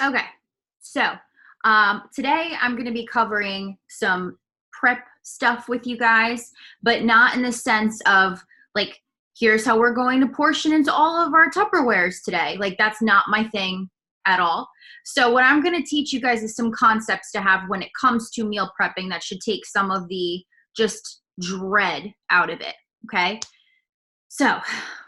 Okay, so today I'm going to be covering some prep stuff with you guys, but not in the sense of like, here's how we're going to portion into all of our Tupperwares today. Like, that's not my thing at all. So what I'm going to teach you guys is some concepts to have when it comes to meal prepping that should take some of the just dread out of it. Okay. So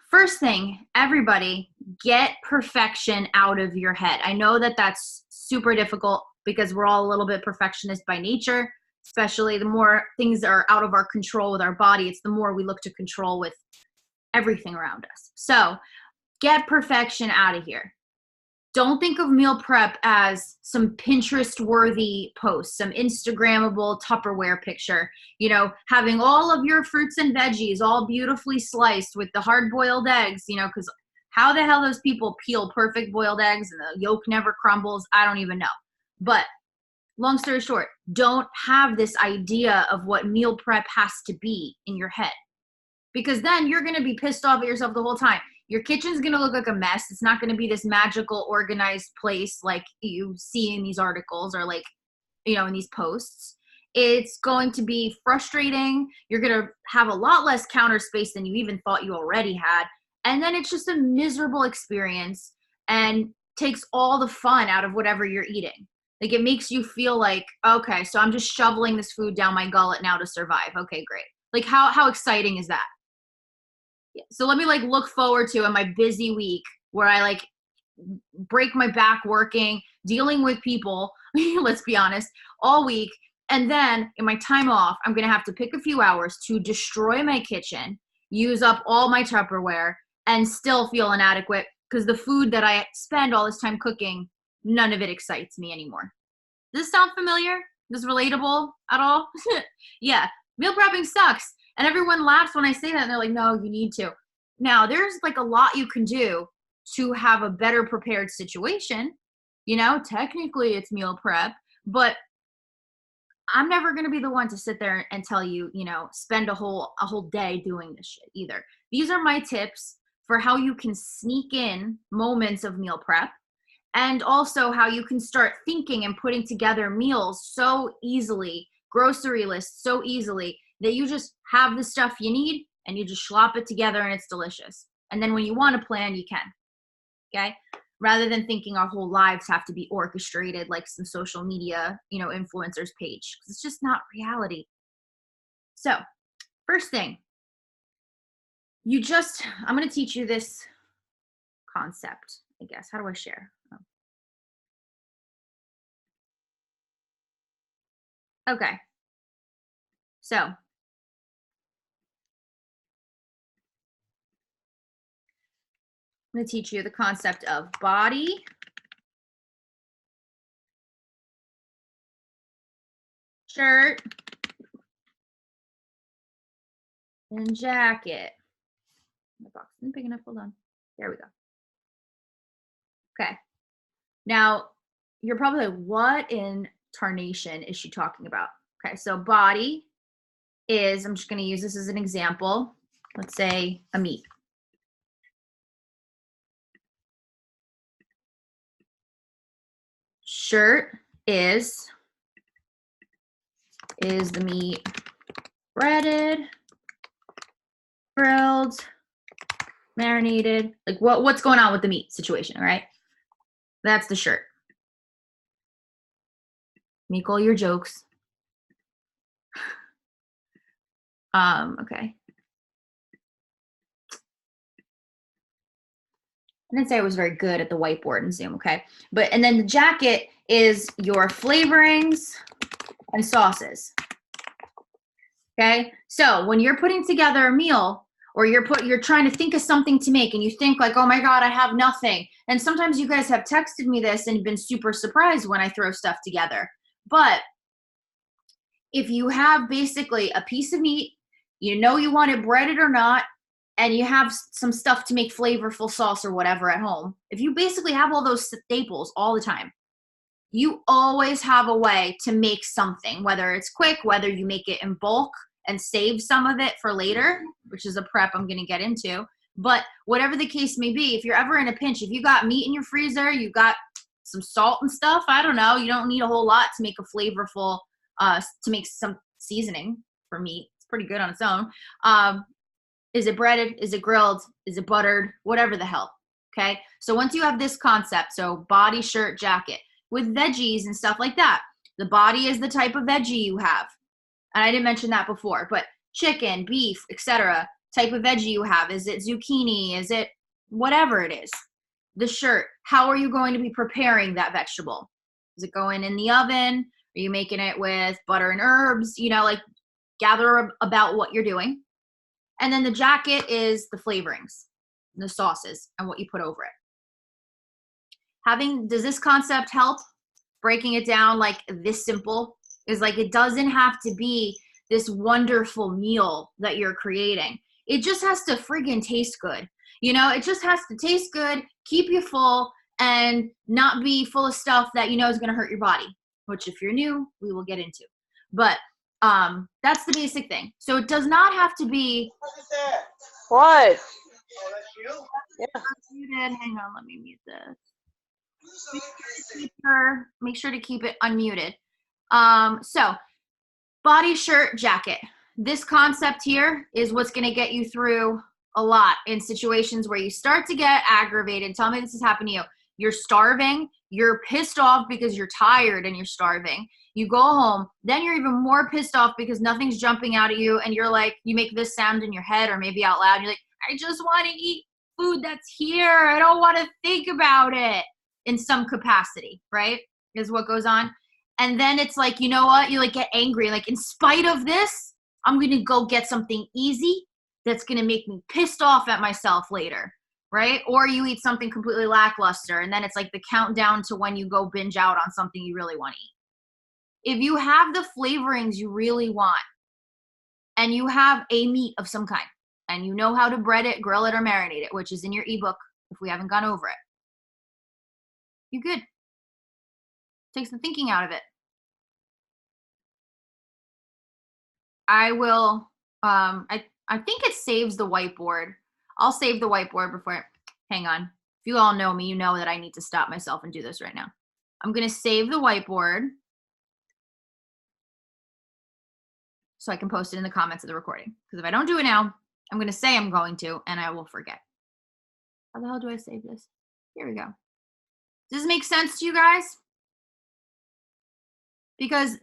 first thing, everybody, get perfection out of your head. I know that that's super difficult because we're all a little bit perfectionist by nature, especially the more things are out of our control with our body, it's the more we look to control with everything around us. So get perfection out of here. Don't think of meal prep as some Pinterest-worthy post, some Instagrammable Tupperware picture, you know, having all of your fruits and veggies all beautifully sliced with the hard-boiled eggs, you know, because how the hell those people peel perfect boiled eggs and the yolk never crumbles, I don't even know. But long story short, don't have this idea of what meal prep has to be in your head, because then you're going to be pissed off at yourself the whole time. Your kitchen's going to look like a mess. It's not going to be this magical, organized place like you see in these articles or like, you know, in these posts. It's going to be frustrating. You're going to have a lot less counter space than you even thought you already had. And then it's just a miserable experience and takes all the fun out of whatever you're eating. Like, it makes you feel like, okay, so I'm just shoveling this food down my gullet now to survive. Okay, great. Like, how exciting is that? So let me like look forward to in my busy week where I like break my back working, dealing with people, let's be honest, all week. And then in my time off, I'm going to have to pick a few hours to destroy my kitchen, use up all my Tupperware, and still feel inadequate because the food that I spend all this time cooking, none of it excites me anymore. Does this sound familiar? Is this relatable at all? Yeah, meal prepping sucks. And everyone laughs when I say that, and they're like, no, you need to. Now, there's like a lot you can do to have a better prepared situation. You know, technically it's meal prep, but I'm never going to be the one to sit there and tell you, you know, spend a whole day doing this shit either. These are my tips for how you can sneak in moments of meal prep, and also how you can start thinking and putting together meals so easily, grocery lists so easily, that you just have the stuff you need and you just slop it together and it's delicious. And then when you want to plan, you can. Okay? Rather than thinking our whole lives have to be orchestrated like some social media, you know, influencers page. It's just not reality. So, first thing, I'm going to teach you this concept, I guess. How do I share? Okay. So, I'm going to teach you the concept of body, shirt, and jacket. My box isn't big enough. Hold on. There we go. Okay. Now, you're probably like, what in tarnation is she talking about? Okay, so body is, I'm just going to use this as an example. Let's say a meat. Shirt is the meat breaded, grilled, marinated? Like what's going on with the meat situation, all right? That's the shirt. Make all your jokes. Okay. I didn't say I was very good at the whiteboard in Zoom, okay? And then the jacket is your flavorings and sauces. Okay? So when you're putting together a meal, or you're trying to think of something to make and you think like, oh my God, I have nothing. And sometimes you guys have texted me this and been super surprised when I throw stuff together. But if you have basically a piece of meat, you know you want it breaded or not, and you have some stuff to make flavorful sauce or whatever at home, if you basically have all those staples all the time, you always have a way to make something, whether it's quick, whether you make it in bulk and save some of it for later, which is a prep I'm going to get into. But whatever the case may be, if you're ever in a pinch, if you got meat in your freezer, you got some salt and stuff. I don't know. You don't need a whole lot to make a flavorful, to make some seasoning for meat. It's pretty good on its own. Is it breaded? Is it grilled? Is it buttered? Whatever the hell. Okay. So once you have this concept, so body, shirt, jacket, with veggies and stuff like that, the body is the type of veggie you have. And I didn't mention that before, but chicken, beef, etc. type of veggie you have. Is it zucchini? Is it whatever it is? The shirt, how are you going to be preparing that vegetable? Is it going in the oven? Are you making it with butter and herbs? You know, like gather about what you're doing. And then the jacket is the flavorings, the sauces, and what you put over it. Does this concept help? Breaking it down like this simple is like, it doesn't have to be this wonderful meal that you're creating. It just has to friggin' taste good. You know, it just has to taste good, keep you full, and not be full of stuff that you know is going to hurt your body, which if you're new, we will get into. But that's the basic thing. So it does not have to be. What is that? What? Oh, that's you? Yeah. Muted. Hang on, let me mute this. Make sure to keep it unmuted. So body, shirt, jacket. This concept here is what's going to get you through a lot in situations where you start to get aggravated. Tell me this has happened to you. You're starving. You're pissed off because you're tired and you're starving. You go home. Then you're even more pissed off because nothing's jumping out at you. And you're like, you make this sound in your head or maybe out loud. You're like, I just want to eat food that's here. I don't want to think about it in some capacity, right? Is what goes on. And then it's like, you know what? You like get angry. Like, in spite of this, I'm going to go get something easy that's going to make me pissed off at myself later, right? Or you eat something completely lackluster, and then it's like the countdown to when you go binge out on something you really want to eat. If you have the flavorings you really want, and you have a meat of some kind, and you know how to bread it, grill it, or marinate it, which is in your ebook if we haven't gone over it, you're good. Take some thinking out of it. I will, I think it saves the whiteboard. I'll save the whiteboard before, hang on. If you all know me, you know that I need to stop myself and do this right now. I'm going to save the whiteboard so I can post it in the comments of the recording. Because if I don't do it now, I'm going to say I'm going to, and I will forget. How the hell do I save this? Here we go. Does this make sense to you guys? Because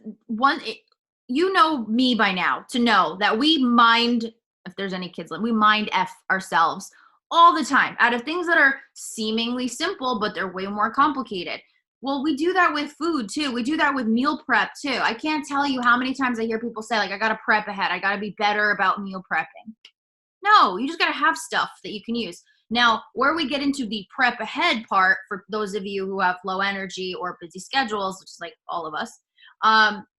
you know me by now to know that we mind, if there's any kids, we mind F ourselves all the time out of things that are seemingly simple, but they're way more complicated. Well, we do that with food too. We do that with meal prep too. I can't tell you how many times I hear people say, like, I got to prep ahead. I got to be better about meal prepping. No, you just got to have stuff that you can use. Now, where we get into the prep ahead part, for those of you who have low energy or busy schedules, which is like all of us,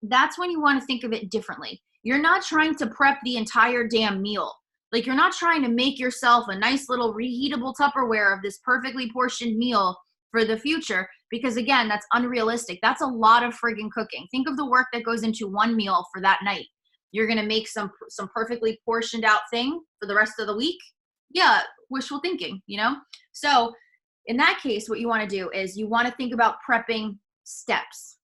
that's when you want to think of it differently. You're not trying to prep the entire damn meal. Like, you're not trying to make yourself a nice little reheatable Tupperware of this perfectly portioned meal for the future, because again, that's unrealistic. That's a lot of friggin' cooking. Think of the work that goes into one meal for that night. You're going to make some perfectly portioned out thing for the rest of the week. Yeah, wishful thinking, you know? So in that case, what you want to do is you want to think about prepping steps.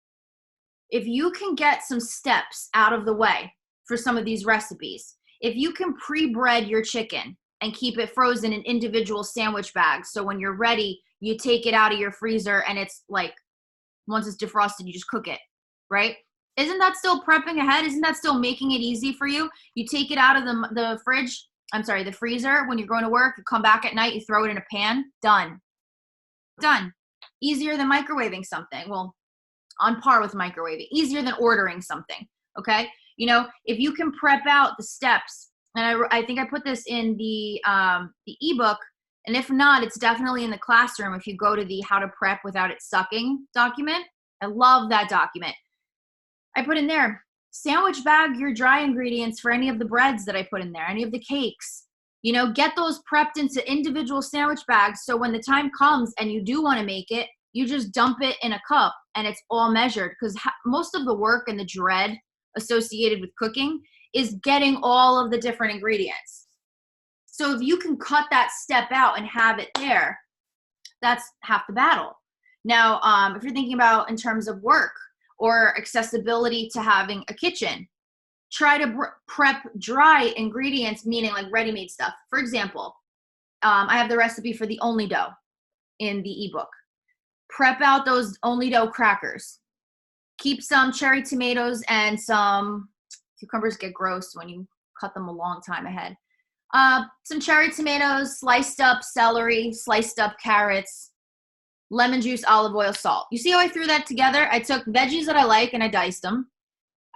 If you can get some steps out of the way for some of these recipes, if you can pre-bread your chicken and keep it frozen in individual sandwich bags, so when you're ready, you take it out of your freezer and it's like, once it's defrosted, you just cook it, right? Isn't that still prepping ahead? Isn't that still making it easy for you? You take it out of the freezer when you're going to work, you come back at night, you throw it in a pan, done. Done. Easier than microwaving something. Well, on par with microwaving. Easier than ordering something, okay? You know, if you can prep out the steps, and I think I put this in the ebook, and if not, it's definitely in the classroom if you go to the How to Prep Without It Sucking document. I love that document. I put in there, sandwich bag your dry ingredients for any of the breads that I put in there, any of the cakes. You know, get those prepped into individual sandwich bags so when the time comes and you do want to make it, you just dump it in a cup and it's all measured, because most of the work and the dread associated with cooking is getting all of the different ingredients. So if you can cut that step out and have it there, that's half the battle. Now, if you're thinking about in terms of work or accessibility to having a kitchen, try to prep dry ingredients, meaning like ready-made stuff. For example, I have the recipe for the Only Dough in the ebook. Prep out those Only Dough crackers. Keep some cherry tomatoes and some cucumbers get gross when you cut them a long time ahead. Some cherry tomatoes, sliced up celery, sliced up carrots, lemon juice, olive oil, salt. You see how I threw that together? I took veggies that I like and I diced them.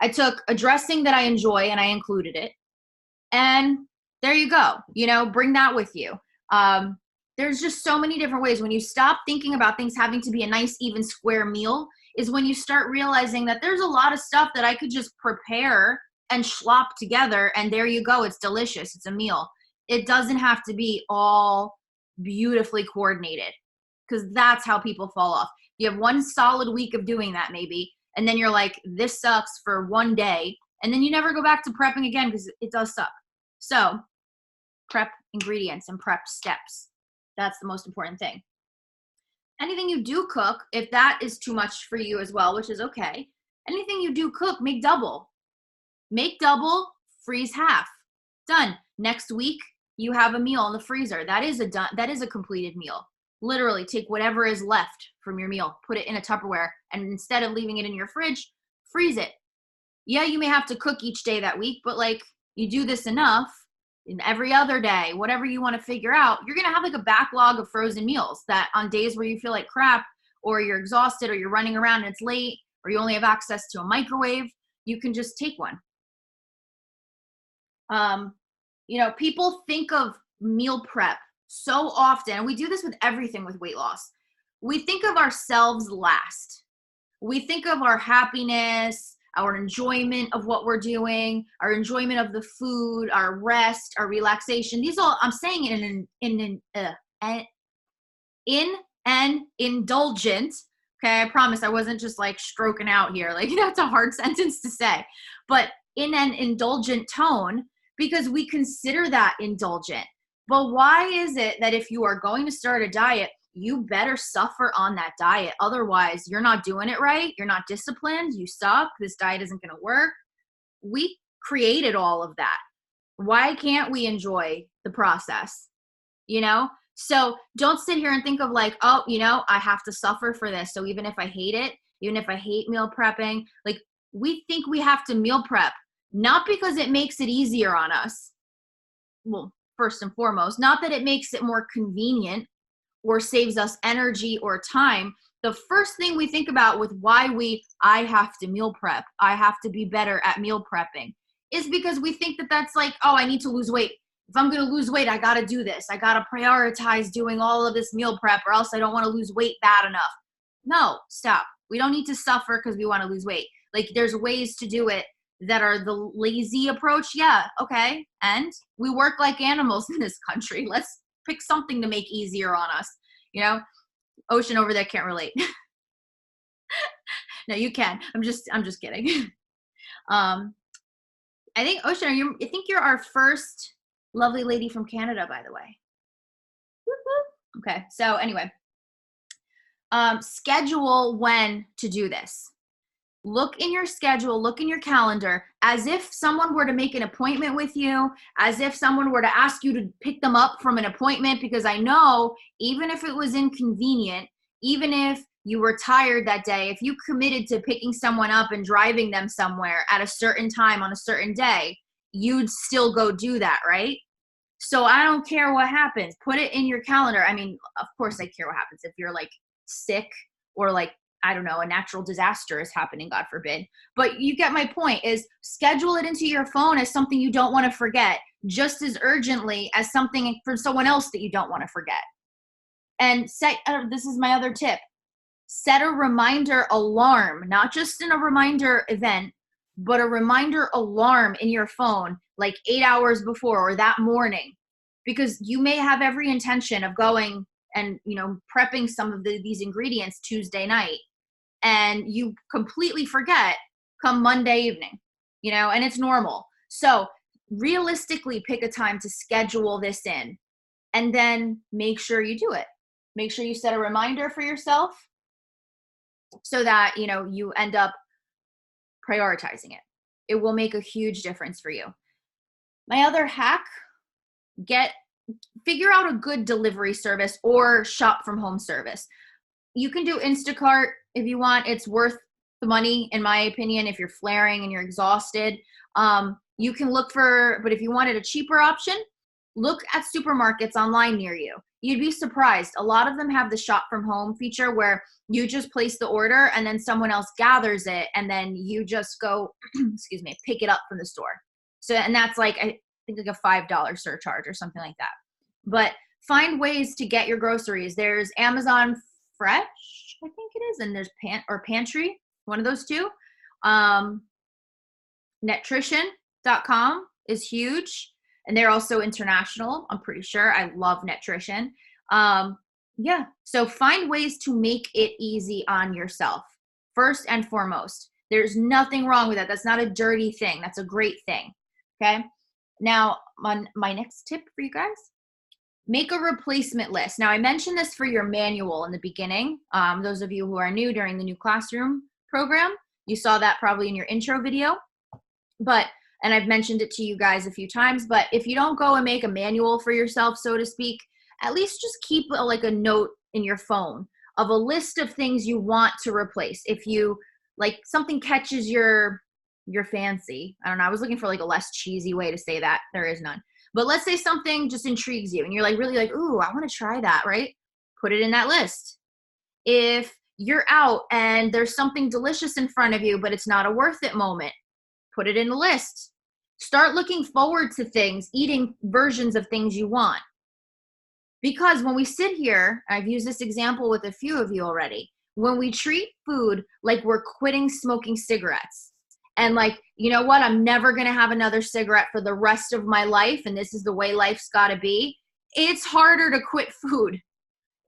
I took a dressing that I enjoy and I included it. And there you go. You know, bring that with you. There's just so many different ways. When you stop thinking about things having to be a nice, even square meal, is when you start realizing that there's a lot of stuff that I could just prepare and slop together, and there you go. It's delicious. It's a meal. It doesn't have to be all beautifully coordinated, because that's how people fall off. You have one solid week of doing that maybe, and then you're like, this sucks for one day, and then you never go back to prepping again because it does suck. So prep ingredients and prep steps. That's the most important thing. Anything you do cook, if that is too much for you as well, which is okay, anything you do cook, make double. Make double, freeze half. Done. Next week, you have a meal in the freezer. That is a completed meal. Literally, take whatever is left from your meal, put it in a Tupperware, and instead of leaving it in your fridge, freeze it. Yeah, you may have to cook each day that week, but like you do this enough, in every other day, whatever you want to figure out, you're going to have like a backlog of frozen meals that on days where you feel like crap or you're exhausted or you're running around and it's late or you only have access to a microwave, you can just take one. You know, people think of meal prep so often, and we do this with everything with weight loss. We think of ourselves last. We think of our happiness, our enjoyment of what we're doing, our enjoyment of the food, our rest, our relaxation. These all, I'm saying it in an indulgent. Okay, I promise I wasn't just like stroking out here. Like, that's a hard sentence to say, but in an indulgent tone, because we consider that indulgent. But why is it that if you are going to start a diet, you better suffer on that diet? Otherwise, you're not doing it right. You're not disciplined. You suck. This diet isn't going to work. We created all of that. Why can't we enjoy the process? You know? So don't sit here and think of like, oh, you know, I have to suffer for this. So even if I hate it, even if I hate meal prepping, like we think we have to meal prep, not because it makes it easier on us. Well, first and foremost, not that it makes it more convenient or saves us energy or time. The first thing we think about with why I have to meal prep, I have to be better at meal prepping, is because we think that that's like, oh, I need to lose weight. If I'm going to lose weight, I got to do this. I got to prioritize doing all of this meal prep or else I don't want to lose weight bad enough. No, stop. We don't need to suffer because we want to lose weight. Like there's ways to do it that are the lazy approach. Yeah, okay. And we work like animals in this country. Let's pick something to make easier on us. You know, Ocean over there can't relate. No, you can. I'm just kidding. I think Ocean, I think you're our first lovely lady from Canada, by the way. Okay. So anyway, schedule when to do this. Look in your schedule, look in your calendar, as if someone were to make an appointment with you, as if someone were to ask you to pick them up from an appointment, because I know even if it was inconvenient, even if you were tired that day, if you committed to picking someone up and driving them somewhere at a certain time on a certain day, you'd still go do that, right? So I don't care what happens. Put it in your calendar. I mean, of course I care what happens if you're like sick or like, I don't know, a natural disaster is happening, God forbid. But you get my point, is schedule it into your phone as something you don't want to forget, just as urgently as something for someone else that you don't want to forget. And this is my other tip, set a reminder alarm, not just in a reminder event, but a reminder alarm in your phone, like 8 hours before or that morning, because you may have every intention of going and, you know, prepping some of these ingredients Tuesday night, and you completely forget come Monday evening, you know, and it's normal. So realistically pick a time to schedule this in and then make sure you do it. Make sure you set a reminder for yourself so that, you know, you end up prioritizing it. It will make a huge difference for you. My other hack, figure out a good delivery service or shop from home service. You can do Instacart if you want. It's worth the money, in my opinion, if you're flaring and you're exhausted. You can look for, but if you wanted a cheaper option, look at supermarkets online near you. You'd be surprised. A lot of them have the shop from home feature where you just place the order and then someone else gathers it and then you just go, excuse me, pick it up from the store. So, and that's like, I think like a $5 surcharge or something like that. But find ways to get your groceries. There's Amazon Fresh, I think it is, and there's Pantry, one of those two. Netrition.com is huge, and they're also international, I'm pretty sure. I love Netrition. Yeah, so find ways to make it easy on yourself, first and foremost. There's nothing wrong with that. That's not a dirty thing. That's a great thing, okay? Now, my next tip for you guys, make a replacement list. Now, I mentioned this for your manual in the beginning. Those of you who are new during the new classroom program, you saw that probably in your intro video. And I've mentioned it to you guys a few times, but if you don't go and make a manual for yourself, so to speak, at least just keep like a note in your phone of a list of things you want to replace. If you like something catches your fancy, I don't know, I was looking for like a less cheesy way to say that. There is none. But let's say something just intrigues you and you're like really like, ooh, I want to try that, right? Put it in that list. If you're out and there's something delicious in front of you, but it's not a worth it moment, put it in the list. Start looking forward to things, eating versions of things you want. Because when we sit here, I've used this example with a few of you already, when we treat food like we're quitting smoking cigarettes, and like, you know what, I'm never going to have another cigarette for the rest of my life, and this is the way life's got to be, it's harder to quit food,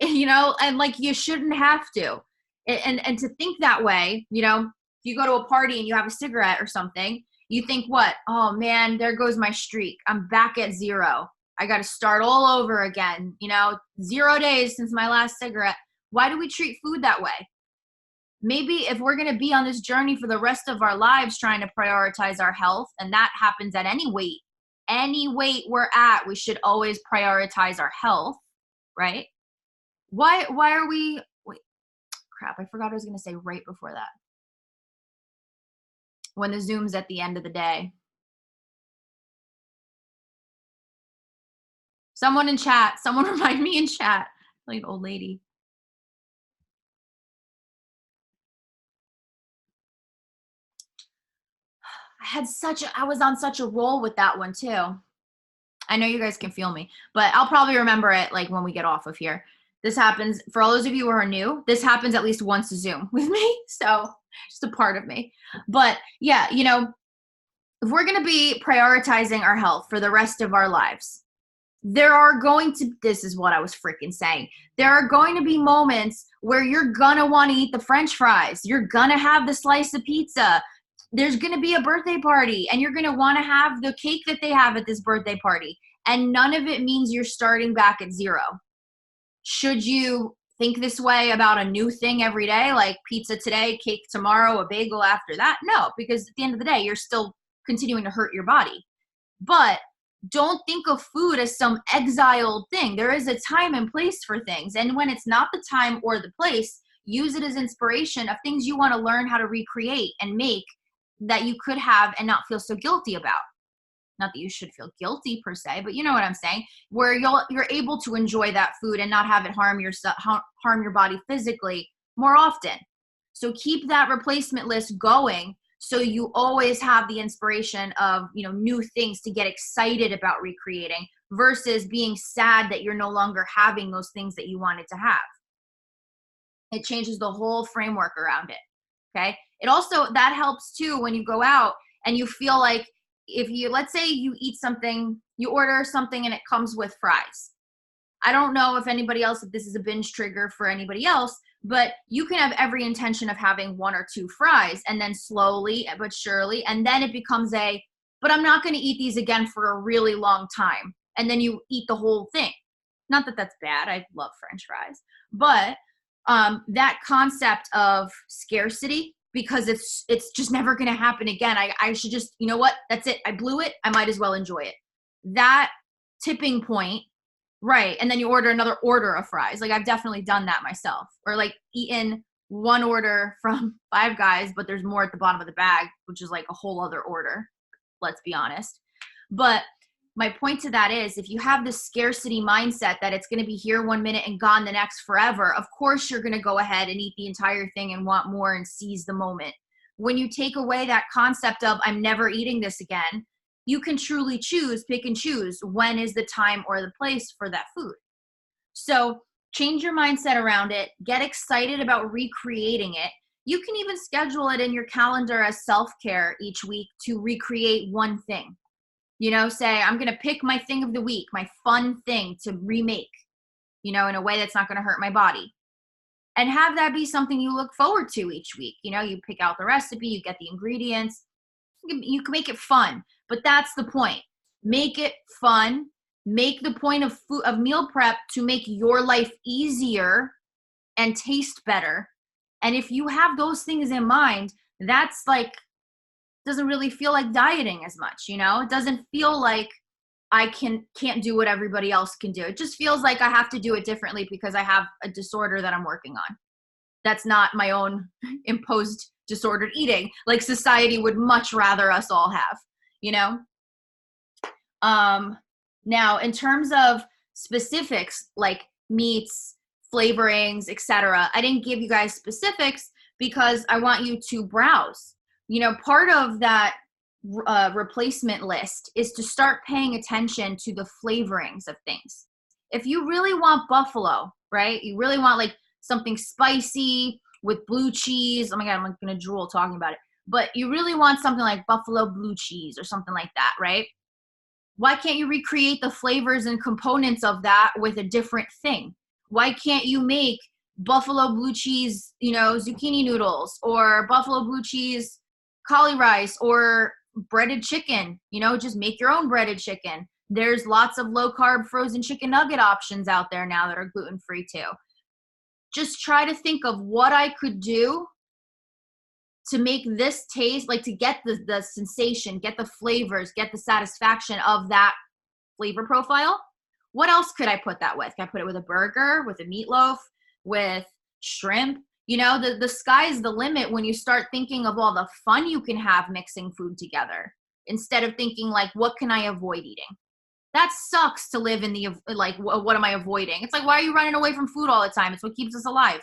you know, and like you shouldn't have to. And to think that way, you know, if you go to a party and you have a cigarette or something, you think what? Oh man, there goes my streak. I'm back at zero. I got to start all over again. You know, 0 days since my last cigarette. Why do we treat food that way? Maybe if we're going to be on this journey for the rest of our lives trying to prioritize our health, and that happens at any weight we're at, we should always prioritize our health, right? Why are we, wait, crap, I forgot what I was going to say right before that. When the Zoom's at the end of the day. Someone in chat, someone remind me in chat, like an old lady. I was on such a roll with that one too. I know you guys can feel me, but I'll probably remember it like when we get off of here. This happens, for all those of you who are new, this happens at least once a Zoom with me. So just a part of me. But yeah, you know, if we're going to be prioritizing our health for the rest of our lives, this is what I was freaking saying. There are going to be moments where you're going to want to eat the French fries. You're going to have the slice of pizza. There's going to be a birthday party and you're going to want to have the cake that they have at this birthday party. And none of it means you're starting back at zero. Should you think this way about a new thing every day, like pizza today, cake tomorrow, a bagel after that? No, because at the end of the day, you're still continuing to hurt your body. But don't think of food as some exiled thing. There is a time and place for things. And when it's not the time or the place, use it as inspiration of things you want to learn how to recreate and make that you could have and not feel so guilty about. Not that you should feel guilty per se, but you know what I'm saying, where you're able to enjoy that food and not have it harm your body physically more often. So keep that replacement list going so you always have the inspiration of, you know, new things to get excited about recreating versus being sad that you're no longer having those things that you wanted to have. It changes the whole framework around it. Okay. It also, that helps too when you go out and you feel like, if you, let's say you eat something, you order something and it comes with fries. I don't know if this is a binge trigger for anybody else, but you can have every intention of having 1 or 2 fries and then slowly but surely, and then it becomes but I'm not going to eat these again for a really long time. And then you eat the whole thing. Not that that's bad. I love French fries, but that concept of scarcity, because it's just never going to happen again. I should just, you know what? That's it. I blew it. I might as well enjoy it. That tipping point, right? And then you order another order of fries. Like I've definitely done that myself, or like eaten one order from Five Guys, but there's more at the bottom of the bag, which is like a whole other order. Let's be honest. But my point to that is, if you have this scarcity mindset that it's going to be here 1 minute and gone the next forever, of course you're going to go ahead and eat the entire thing and want more and seize the moment. When you take away that concept of I'm never eating this again, you can truly choose, pick and choose when is the time or the place for that food. So change your mindset around it. Get excited about recreating it. You can even schedule it in your calendar as self-care each week to recreate one thing. You know, say, I'm going to pick my thing of the week, my fun thing to remake, you know, in a way that's not going to hurt my body. And have that be something you look forward to each week. You know, you pick out the recipe, you get the ingredients, you can make it fun. But that's the point. Make it fun. Make the point of food, of meal prep, to make your life easier and taste better. And if you have those things in mind, that's like, doesn't really feel like dieting as much, you know? It doesn't feel like I can't do what everybody else can do. It just feels like I have to do it differently because I have a disorder that I'm working on. That's not my own imposed disordered eating, like society would much rather us all have, you know? Now, in terms of specifics like meats, flavorings, etc., I didn't give you guys specifics because I want you to browse. You know, part of that replacement list is to start paying attention to the flavorings of things. If you really want buffalo, right? You really want like something spicy with blue cheese. Oh my God, I'm going to drool talking about it. But you really want something like buffalo blue cheese or something like that, right? Why can't you recreate the flavors and components of that with a different thing? Why can't you make buffalo blue cheese, you know, zucchini noodles, or buffalo blue cheese cauli rice, or breaded chicken? You know, just make your own breaded chicken. There's lots of low carb frozen chicken nugget options out there now that are gluten free too. Just try to think of what I could do to make this taste, like to get the sensation, get the flavors, get the satisfaction of that flavor profile. What else could I put that with? Can I put it with a burger, with a meatloaf, with shrimp? You know, the sky's the limit when you start thinking of all the fun you can have mixing food together, instead of thinking like, what can I avoid eating? That sucks to live in the, like, what am I avoiding? It's like, why are you running away from food all the time? It's what keeps us alive.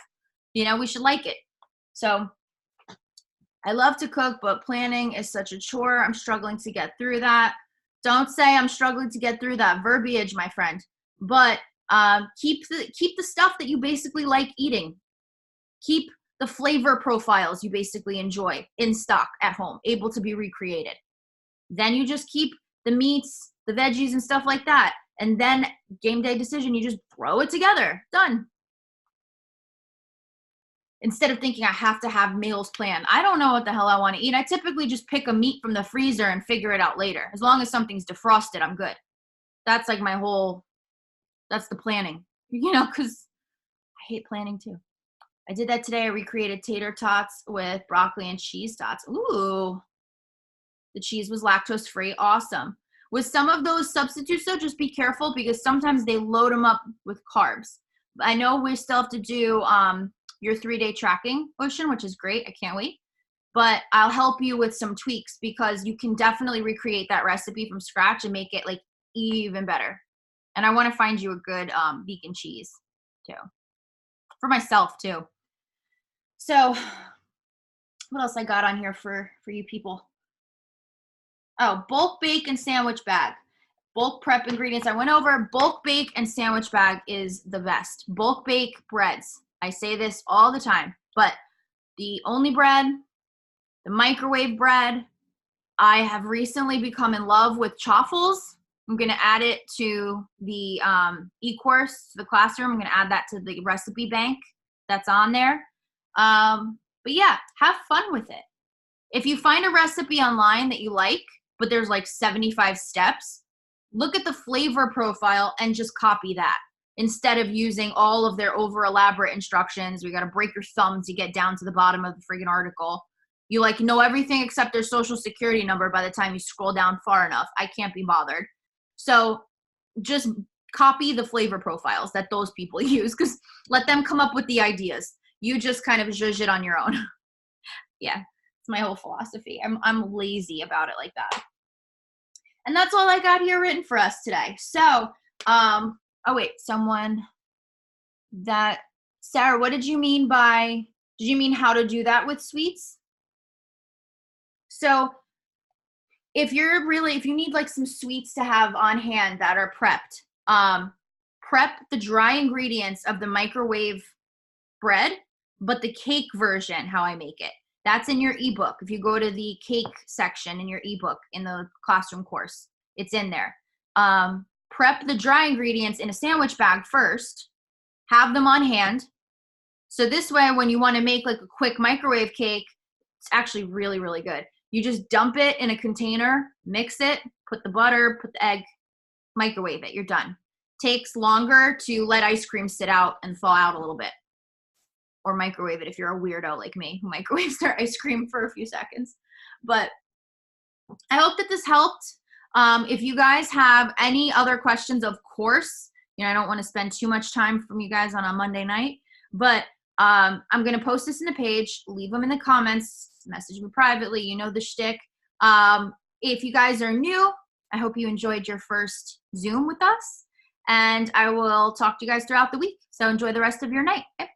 You know, we should like it. So I love to cook, but planning is such a chore. I'm struggling to get through that. Don't say I'm struggling to get through that verbiage, my friend. But keep the stuff that you basically like eating. Keep the flavor profiles you basically enjoy in stock at home, able to be recreated. Then you just keep the meats, the veggies, and stuff like that. And then game day decision, you just throw it together. Done. Instead of thinking I have to have meals planned. I don't know what the hell I want to eat. I typically just pick a meat from the freezer and figure it out later. As long as something's defrosted, I'm good. That's like that's the planning, you know, because I hate planning too. I did that today. I recreated tater tots with broccoli and cheese tots. Ooh, the cheese was lactose free. Awesome. With some of those substitutes though, just be careful because sometimes they load them up with carbs. I know we still have to do your 3-day tracking, Ocean, which is great. I can't wait. But I'll help you with some tweaks because you can definitely recreate that recipe from scratch and make it like even better. And I want to find you a good vegan cheese too, for myself too. So what else I got on here for you people? Oh, bulk bake and sandwich bag. Bulk prep ingredients I went over. Bulk bake and sandwich bag is the best. Bulk bake breads. I say this all the time, but the only bread, the microwave bread, I have recently become in love with chaffles. I'm going to add it to the e-course, to the classroom. I'm going to add that to the recipe bank that's on there. But yeah, have fun with it. If you find a recipe online that you like, but there's like 75 steps, look at the flavor profile and just copy that. instead of using all of their over elaborate instructions. You got to break your thumb to get down to the bottom of the friggin' article. You like know everything except their social security number by the time you scroll down far enough. I can't be bothered. So just copy the flavor profiles that those people use, because let them come up with the ideas. You just kind of zhuzh it on your own. Yeah, it's my whole philosophy. I'm lazy about it like that. And that's all I got here written for us today. So, oh wait, Sarah, what did you mean how to do that with sweets? So if you need like some sweets to have on hand that are prepped, prep the dry ingredients of the microwave bread, but the cake version, how I make it. That's in your ebook. If you go to the cake section in your ebook in the classroom course, it's in there. Prep the dry ingredients in a sandwich bag first, have them on hand. So this way, when you want to make like a quick microwave cake, it's actually really, really good. You just dump it in a container, mix it, put the butter, put the egg, microwave it, you're done. Takes longer to let ice cream sit out and thaw out a little bit. Or microwave it if you're a weirdo like me who microwaves their ice cream for a few seconds. But I hope that this helped. If you guys have any other questions, of course, I don't want to spend too much time from you guys on a Monday night, but I'm going to post this in the page, leave them in the comments, message me privately, you know the shtick. If you guys are new, I hope you enjoyed your first Zoom with us, and I will talk to you guys throughout the week. So enjoy the rest of your night. Okay?